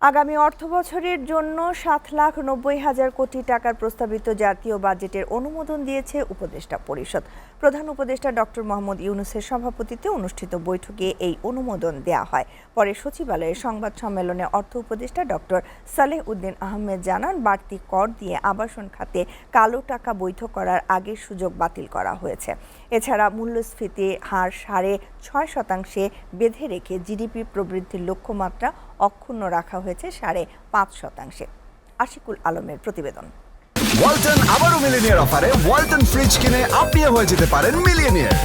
আগামী অর্থবছরের জন্য ৭,৯০,০০০ কোটি টাকার প্রস্তাবিত জাতীয় বাজেটের অনুমোদন দিয়েছে উপদেষ্টা পরিষদ। প্রধান উপদেষ্টা ডক্টর মোহাম্মদ ইউনূসের সভাপতিত্বে অনুষ্ঠিত বৈঠকে এই অনুমোদন দেয়া হয়। পরে সচিবালয়ে সংবাদ সম্মেলনে অর্থ উপদেষ্টা ডক্টর সালেহ উদ্দিন আহমেদ জানান, বাড়তি কর দিয়ে আবাসন খাতে কালো টাকা বৈধ করার আগের সুযোগ বাতিল করা হয়েছে। এছাড়া মূল্যস্ফীতি হার ৬.৫% বেঁধে রেখে জিডিপি প্রবৃদ্ধির লক্ষ্যমাত্রা অক্ষুণ্ণ রাখা হয়েছে ৫.৫%। আশিকুল আলমের প্রতিবেদন। ওয়ালটন আবারও মিলিনিয়ার অফারে ওয়ালটন ফ্রিজ কিনে আপনিও হয়ে যেতে পারেন মিলিয়নিয়ার।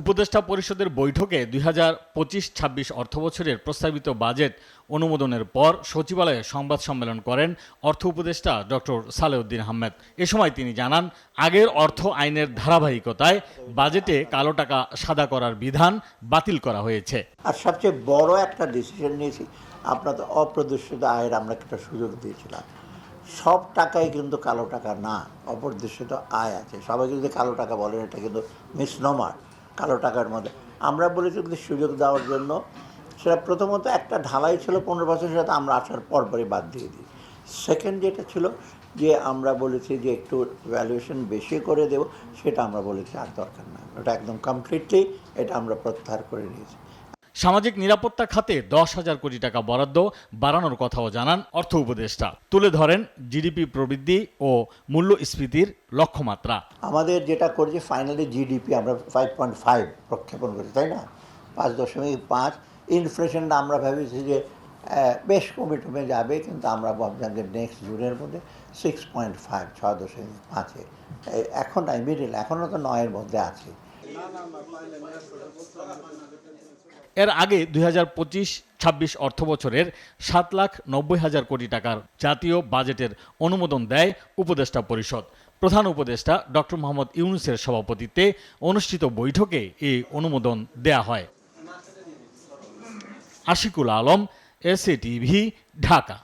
উপদেষ্টা পরিষদের বৈঠকে ২০২৫-২৬ অর্থবছরের প্রস্তাবিত বাজেট অনুমোদনের পর সচিবালয়ে সংবাদ সম্মেলন করেন অর্থ উপদেষ্টা ডক্টর সালেহ উদ্দিন আহমেদ। এ সময় তিনি জানান, আগের অর্থ আইনের ধারাবাহিকতায় বাজেটে কালো টাকা সাদা করার বিধান বাতিল করা হয়েছে। আর সবচেয়ে বড় একটা ডিসিশন নিয়েছি, আপনার তো অপ্রদর্শিত আয়ের আমরা একটা সুযোগ দিয়েছিলাম। সব টাকাই কিন্তু কালো টাকা না, অপ্রদর্শিত আয় আছে। সবাই যদি কালো টাকা বলেন, এটা কিন্তু মিসনোমার। কালো টাকার মধ্যে আমরা বলেছি কিন্তু সুযোগ দেওয়ার জন্য, সেটা প্রথমত একটা ঢালাই ছিল 15 বছর, সেটা আমরা আসার পরপরই বাদ দিয়ে দিই। সেকেন্ড যেটা ছিল যে আমরা বলেছি যে একটু ভ্যালুয়েশন বেশি করে দেব, সেটা আমরা বলেছি আর দরকার না, ওটা একদম কমপ্লিটলি এটা আমরা প্রত্যাহার করে নিয়েছি। সামাজিক নিরাপত্তা খাতে 10,000 কোটি টাকা বরাদ্দ বাড়ানোর কথাও জানান অর্থ উপদেষ্টা। তুলে ধরেন জিডিপি প্রবৃদ্ধি ও মূল্যস্ফীতির লক্ষ্যমাত্রা। আমাদের যেটা করেছি ফাইনালি জিডিপি আমরা 5.5 প্রক্ষেপণ করেছি, তাই না? 5.5 ইনফ্লেশনটা আমরা ভেবেছি যে বেশ কমে যাবে, কিন্তু আমরা ভাবছিলাম যে নেক্সট জুনের মধ্যে 6.5 6.5 এখন নাই মিডিল, এখনও তো 9-এর মধ্যে আছে। এর আগে ২০২৫-২৬ অর্থবছরের ৭,৯০,০০০ কোটি টাকার জাতীয় বাজেটের অনুমোদন দেয় উপদেষ্টা পরিষদ। প্রধান উপদেষ্টা ডক্টর মোহাম্মদ ইউনূসের সভাপতিত্বে অনুষ্ঠিত বৈঠকে এই অনুমোদন দেয়া হয়। Ashikul Alam, SA TV, Dhaka.